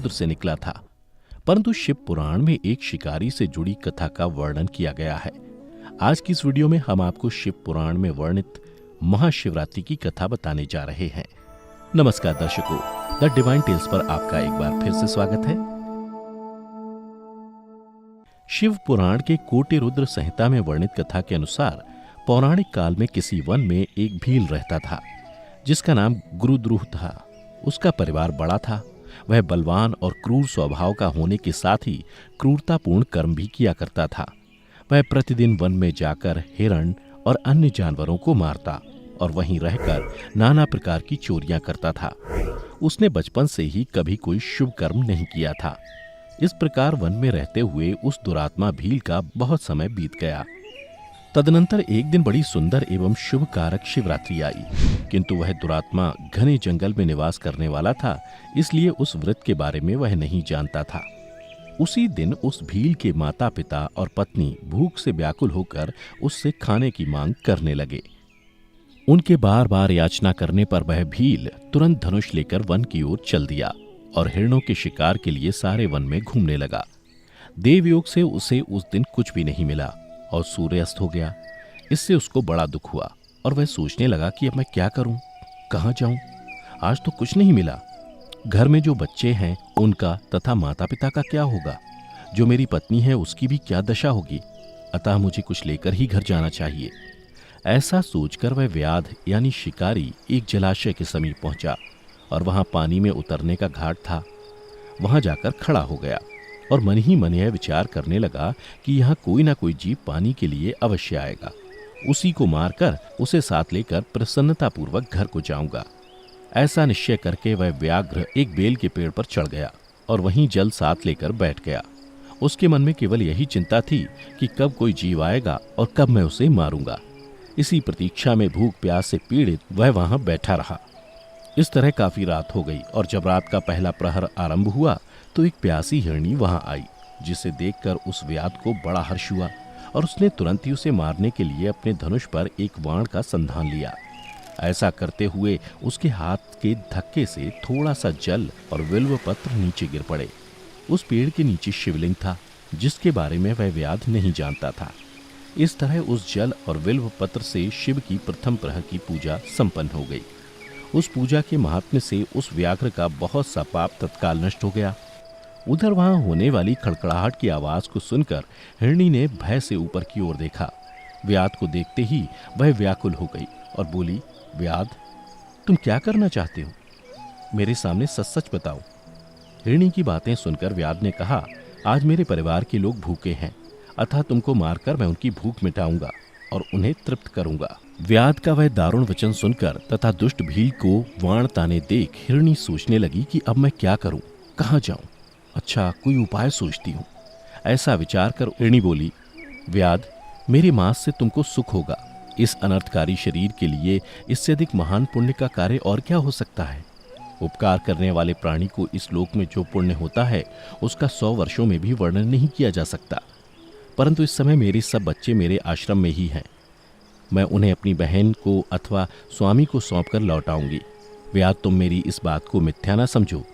रुद्र से निकला था। परंतु शिव पुराण में एक शिकारी से जुड़ी कथा का वर्णन किया गया है। आज की इस वीडियो में हम आपको शिव पुराण में वर्णित महाशिवरात्रि की कथा बताने जा रहे हैं। नमस्कार दर्शकों, द डिवाइन टेल्स पर आपका एक बार फिर से स्वागत है। शिव पुराण के कोटि रुद्र संहिता में वर्णित कथा के अनुसार पौराणिक काल में किसी वन में एक भील रहता था जिसका नाम गुरुद्रुह था। उसका परिवार बड़ा था। वह बलवान और क्रूर स्वभाव का होने के साथ ही क्रूरतापूर्ण कर्म भी किया करता था। वह प्रतिदिन वन में जाकर हिरण और अन्य जानवरों को मारता और वहीं रहकर नाना प्रकार की चोरियां करता था। उसने बचपन से ही कभी कोई शुभ कर्म नहीं किया था। इस प्रकार वन में रहते हुए उस दुरात्मा भील का बहुत समय बीत गया। तदनंतर एक दिन बड़ी सुंदर एवं शुभ कारक शिवरात्रि आई, किंतु वह दुरात्मा घने जंगल में निवास करने वाला था, इसलिए उस व्रत के बारे में वह नहीं जानता था। उसी दिन उस भील के माता पिता और पत्नी भूख से व्याकुल होकर उससे खाने की मांग करने लगे। उनके बार बार याचना करने पर वह भील तुरंत धनुष लेकर वन की ओर चल दिया और हिरणों के शिकार के लिए सारे वन में घूमने लगा। देवयोग से उसे उस दिन कुछ भी नहीं मिला और सूर्यास्त हो गया। इससे उसको बड़ा दुख हुआ और वह सोचने लगा कि अब मैं क्या करूं, कहां जाऊं। आज तो कुछ नहीं मिला। घर में जो बच्चे हैं उनका तथा माता पिता का क्या होगा, जो मेरी पत्नी है उसकी भी क्या दशा होगी। अतः मुझे कुछ लेकर ही घर जाना चाहिए। ऐसा सोचकर वह व्याध यानी शिकारी एक जलाशय के समीप पहुंचा और वहां पानी में उतरने का घाट था। वहां जाकर खड़ा हो गया और मन ही मन यह विचार करने लगा कि यहाँ कोई ना कोई जीव पानी के लिए अवश्य आएगा। उसी को मारकर उसे साथ लेकर प्रसन्नतापूर्वक घर को जाऊंगा। ऐसा निश्चय करके वह व्याघ्र एक बेल के पेड़ पर चढ़ गया और वहीं जल साथ लेकर बैठ गया। उसके मन में केवल यही चिंता थी कि कब कोई जीव आएगा और कब मैं उसे मारूंगा। इसी प्रतीक्षा में भूख प्यास से पीड़ित वह वहां बैठा रहा। इस तरह काफी रात हो गई और जब रात का पहला प्रहर आरंभ हुआ तो एक प्यासी हिरनी वहां आई, जिसे देखकर उस व्याध को बड़ा हर्ष हुआ और उसने तुरंत ही उसे मारने के लिए अपने धनुष पर एक बाण का संधान लिया। ऐसा करते हुए उसके हाथ के धक्के से थोड़ा सा जल और बिल्व पत्र नीचे गिर पड़े। उस पेड़ के नीचे शिवलिंग था जिसके बारे में वह व्याध नहीं जानता था। इस तरह उस जल और बिल्व पत्र से शिव की प्रथम प्रहर की पूजा संपन्न हो गई। उस पूजा के महात्म्य से उस व्याघ्र का बहुत सा पाप तत्काल नष्ट हो गया। उधर वहां होने वाली खड़खड़ाहट की आवाज को सुनकर हिरनी ने भय से ऊपर की ओर देखा। व्याध को देखते ही वह व्याकुल हो गई और बोली, व्याध, तुम क्या करना चाहते हो? मेरे सामने सच सच बताओ। हिरनी की बातें सुनकर व्याध ने कहा, आज मेरे परिवार के लोग भूखे हैं, अतः तुमको मारकर मैं उनकी भूख मिटाऊंगा और उन्हें तृप्त करूंगा। व्याध का वह दारुण वचन सुनकर तथा दुष्ट भील को वाण ताने देख हिरनी सोचने लगी कि अब मैं क्या करूं, कहां जाऊं। अच्छा, कोई उपाय सोचती हूं। ऐसा विचार कर हिरनी बोली, व्याध, मेरे मांस से तुमको सुख होगा। इस अनर्थकारी शरीर के लिए इससे अधिक महान पुण्य का कार्य और क्या हो सकता है। उपकार करने वाले प्राणी को इस लोक में जो पुण्य होता है उसका 100 वर्षों में भी वर्णन नहीं किया जा सकता। परंतु इस समय मेरे सब बच्चे मेरे आश्रम में ही हैं। मैं उन्हें अपनी बहन को अथवा स्वामी को सौंपकर लौटाऊंगी। व्याध, तुम मेरी इस बात को मिथ्या न समझो।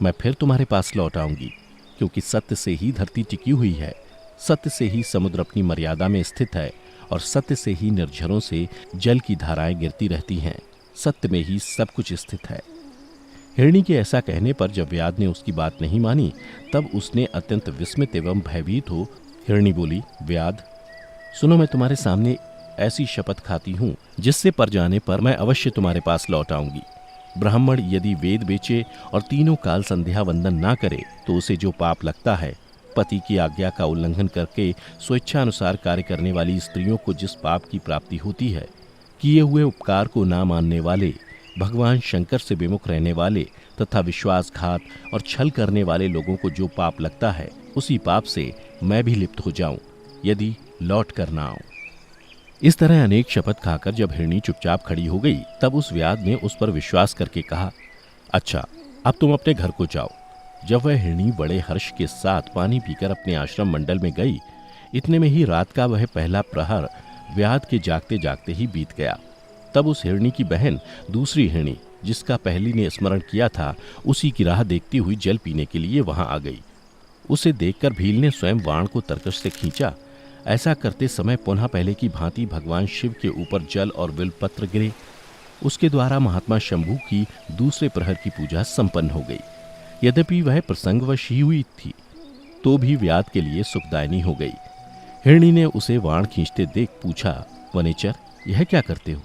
मैं फिर तुम्हारे पास लौट आऊंगी, क्योंकि सत्य से ही धरती टिकी हुई है, सत्य से ही समुद्र अपनी मर्यादा में स्थित है और सत्य से ही निर्झरों से जल की धाराएं गिरती रहती हैं। सत्य में ही सब कुछ स्थित है। हिरनी के ऐसा कहने पर जब व्याध ने उसकी बात नहीं मानी तब उसने अत्यंत विस्मित एवं भयभीत हो हिरनी बोली, व्याध, सुनो, मैं तुम्हारे सामने ऐसी शपथ खाती हूँ जिससे पर जाने पर मैं अवश्य तुम्हारे पास लौट आऊंगी। ब्राह्मण यदि वेद बेचे और तीनों काल संध्या वंदन ना करे तो उसे जो पाप लगता है, पति की आज्ञा का उल्लंघन करके स्वेच्छानुसार कार्य करने वाली स्त्रियों को जिस पाप की प्राप्ति होती है, किए हुए उपकार को ना मानने वाले, भगवान शंकर से विमुख रहने वाले तथा विश्वासघात और छल करने वाले लोगों को जो पाप लगता है, उसी पाप से मैं भी लिप्त हो जाऊं यदि लौट कर ना आऊं। इस तरह अनेक शपथ खाकर जब हिरनी चुपचाप खड़ी हो गई तब उस व्याध ने उस पर विश्वास करके कहा, अच्छा, अब तुम अपने घर को जाओ। जब वह हिरनी बड़े हर्ष के साथ पानी पीकर अपने आश्रम मंडल में गई, इतने में ही रात का वह पहला प्रहर व्याध के जागते जागते ही बीत गया। तब उस हिरनी की बहन दूसरी हिरनी जिसका पहली ने स्मरण किया था, उसी की राह देखती हुई जल पीने के लिए वहां आ गई। उसे देखकर भील ने स्वयं बाण को तरकश से खींचा। ऐसा करते समय पुनः पहले की भांति भगवान शिव के ऊपर जल और बिल्वपत्र गिरे। उसके द्वारा महात्मा शंभू की दूसरे प्रहर की पूजा संपन्न हो गई। यद्यपि वह प्रसंगवश ही हुई थी, तो भी व्याध के लिए सुखदायिनी हो गई। हिरणी ने उसे बाण खींचते देख पूछा, वनेचर, यह क्या करते हो?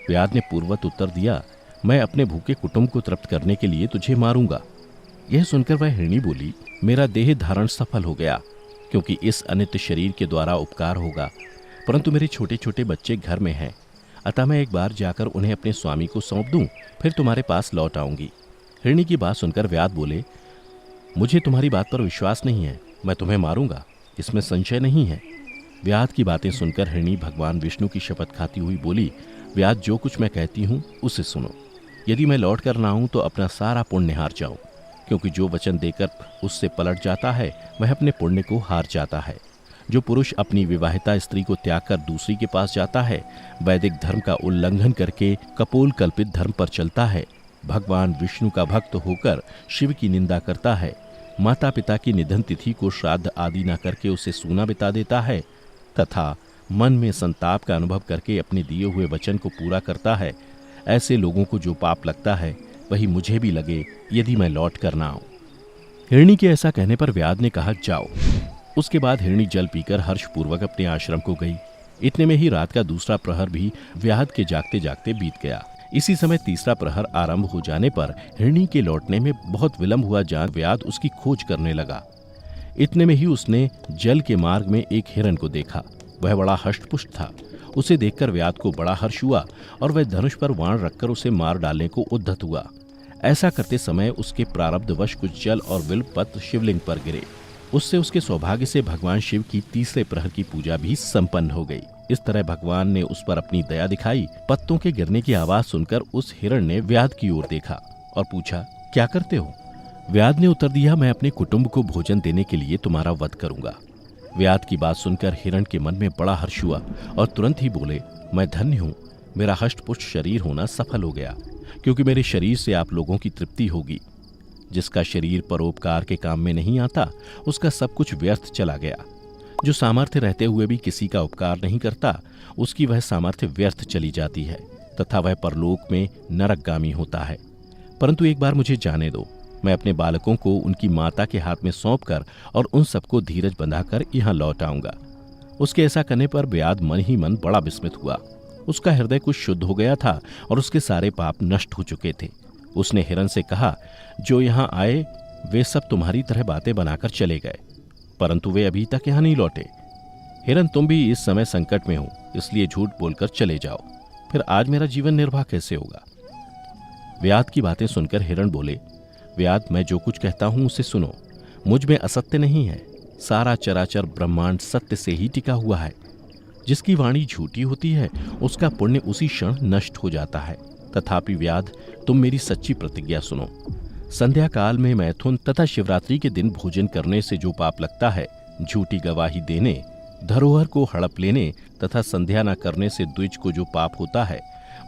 व्याध ने पूर्वत उत्तर दिया, मैं अपने भूखे कुटुंब को तृप्त करने के लिए तुझे मारूंगा। यह सुनकर वह हिरणी बोली, मेरा देह धारण सफल हो गया, क्योंकि इस अनित्य शरीर के द्वारा उपकार होगा, परंतु मेरे छोटे छोटे बच्चे घर में हैं, अतः मैं एक बार जाकर उन्हें अपने स्वामी को सौंप दूं, फिर तुम्हारे पास लौट आऊंगी। हिरणी की बात सुनकर व्याध बोले, मुझे तुम्हारी बात पर विश्वास नहीं है, मैं तुम्हें मारूंगा, इसमें संशय नहीं है। व्याध की बातें सुनकर हिरणी भगवान विष्णु की शपथ खाती हुई बोली, व्याध, जो कुछ मैं कहती हूँ उसे सुनो। यदि मैं लौट कर ना आऊं तो अपना सारा पुण्य हार जाऊं, क्योंकि जो वचन देकर उससे पलट जाता है वह अपने पुण्य को हार जाता है। जो पुरुष अपनी विवाहिता स्त्री को त्याग कर दूसरी के पास जाता है, वैदिक धर्म का उल्लंघन करके कपोल कल्पित धर्म पर चलता है, भगवान विष्णु का भक्त होकर शिव की निंदा करता है, माता पिता की निधन तिथि को श्राद्ध आदि न करके उसे सूना बिता देता है, तथा मन में संताप का अनुभव करके अपने दिए हुए वचन को पूरा करता है, ऐसे लोगों को जो पाप लगता है वही मुझे भी लगे, यदि मैं लौट कर ना आऊं। हिरणी के ऐसा कहने पर व्याध ने कहा, जाओ। उसके बाद हिरणी जल पीकर हर्षपूर्वक अपने आश्रम को गई। इतने में ही रात का दूसरा प्रहर भी व्याध के जागते जागते बीत गया। इसी समय तीसरा प्रहर आरंभ हो जाने पर हिरणी के लौटने में बहुत विलंब हुआ जान व्याध उसकी खोज करने लगा। इतने में ही उसने जल के मार्ग में एक हिरण को देखा। वह बड़ा हष्टपुष्ट था। उसे देखकर व्याध को बड़ा हर्ष हुआ और वह धनुष पर बाण रखकर उसे मार डालने को उद्यत हुआ। ऐसा करते समय उसके प्रारब्धवश कुछ जल और बिल्वपत्र शिवलिंग पर गिरे। उससे उसके सौभाग्य से भगवान शिव की तीसरे प्रहर की पूजा भी संपन्न हो गई। इस तरह भगवान ने उस पर अपनी दया दिखाई। पत्तों के गिरने की आवाज सुनकर उस हिरण ने व्याध की ओर देखा और पूछा, क्या करते हो? व्याध ने उत्तर दिया, मैं अपने कुटुंब को भोजन देने के लिए तुम्हारा वध करूंगा। व्याध की बात सुनकर हिरण के मन में बड़ा हर्ष हुआ और तुरंत ही बोले, मैं धन्य हूं, मेरा हष्टपुष्ट शरीर होना सफल हो गया, क्योंकि मेरे शरीर से आप लोगों की तृप्ति होगी। जिसका शरीर परोपकार के काम में नहीं आता, उसका सब कुछ व्यर्थ चला गया। जो सामर्थ्य रहते हुए भी किसी का उपकार नहीं करता, उसकी वह सामर्थ्य व्यर्थ चली जाती है तथा वह परलोक में नरकगामी होता है। परंतु एक बार मुझे जाने दो, मैं अपने बालकों को उनकी माता के हाथ में सौंपकर और उन सबको धीरज बंधाकर यहाँ लौट आऊंगा। उसके ऐसा करने पर व्याध मन ही मन बड़ा विस्मित हुआ। उसका हृदय कुछ शुद्ध हो गया था और उसके सारे पाप नष्ट हो चुके थे। उसने हिरण से कहा, जो यहाँ आए वे सब तुम्हारी तरह बातें बनाकर चले गए, परंतु वे अभी तक यहाँ नहीं लौटे। हिरण, तुम भी इस समय संकट में हो, इसलिए झूठ बोलकर चले जाओ, फिर आज मेरा जीवन निर्वाह कैसे होगा? व्याध की बातें सुनकर हिरण बोले, व्याध, मैं जो कुछ कहता हूं उसे सुनो। मुझ में असत्य नहीं है, सारा चराचर ब्रह्मांड सत्य से ही टिका हुआ है। जिसकी वाणी झूठी होती है उसका पुण्य उसी क्षण नष्ट हो जाता है। तथापि व्याध, तुम मेरी सच्ची प्रतिज्ञा सुनो। संध्या काल में मैथुन तथा शिवरात्रि के दिन भोजन करने से जो पाप लगता है, झूठी गवाही देने, धरोहर को हड़प लेने तथा संध्या न करने से द्विज को जो पाप होता है,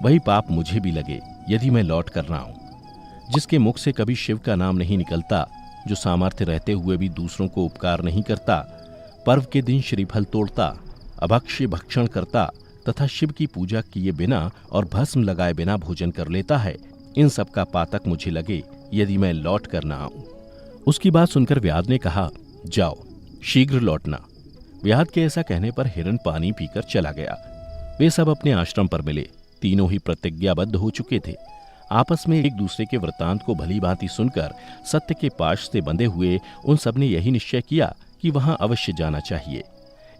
वही पाप मुझे भी लगे, यदि मैं लौट कर ना आऊं। जिसके मुख से कभी शिव का नाम नहीं निकलता, जो सामर्थ्य रहते हुए भी दूसरों को उपकार नहीं करता, पर्व के दिन श्रीफल तोड़ता, अभक्ष्य भक्षण करता तथा शिव की पूजा किए बिना और भस्म लगाए बिना भोजन कर लेता है, इन सब का पातक मुझे लगे, यदि मैं लौट कर ना आऊं। उसकी बात सुनकर व्याध ने कहा, जाओ, शीघ्र लौटना। व्याध के ऐसा कहने पर हिरण पानी पीकर चला गया। वे सब अपने आश्रम पर मिले। तीनों ही प्रतिज्ञाबद्ध हो चुके थे। आपस में एक दूसरे के वृत्तांत को भली भांति सुनकर सत्य के पाश से बंधे हुए उन सब ने यही निश्चय किया कि वहां अवश्य जाना चाहिए।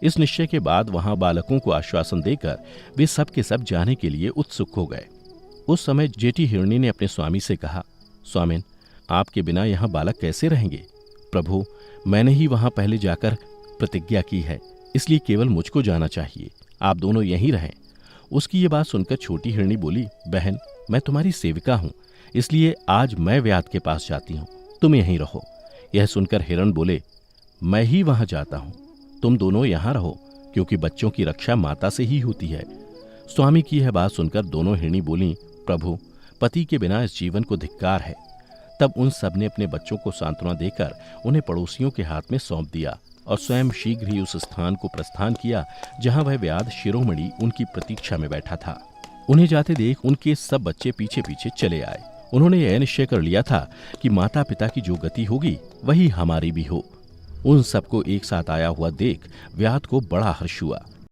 इस निश्चय के बाद वहां बालकों को आश्वासन देकर वे सब के सब जाने के लिए उत्सुक हो गए। उस समय जेठी हिरणी ने अपने स्वामी से कहा, स्वामिन, आपके बिना यहाँ बालक कैसे रहेंगे? प्रभु, मैंने ही वहां पहले जाकर प्रतिज्ञा की है, इसलिए केवल मुझको जाना चाहिए, आप दोनों यहीं रहें। उसकी ये बात सुनकर छोटी हिरणी बोली, बहन, मैं तुम्हारी सेविका हूं, इसलिए आज मैं व्याध के पास जाती हूं, तुम यहीं रहो। यह सुनकर हिरण बोले, मैं ही वहां जाता हूं, तुम दोनों यहां रहो, क्योंकि बच्चों की रक्षा माता से ही होती है। स्वामी की यह बात सुनकर दोनों हिरणी बोली, प्रभु, पति के बिना इस जीवन को धिक्कार है। तब उन सब ने अपने बच्चों को सांत्वना देकर उन्हें पड़ोसियों के हाथ में सौंप दिया और स्वयं शीघ्र ही उस स्थान को प्रस्थान किया जहां वह व्याध शिरोमणि उनकी प्रतीक्षा में बैठा था। उन्हें जाते देख उनके सब बच्चे पीछे पीछे चले आए। उन्होंने यह निश्चय कर लिया था कि माता पिता की जो गति होगी वही हमारी भी हो। उन सबको एक साथ आया हुआ देख व्याध को बड़ा हर्ष हुआ।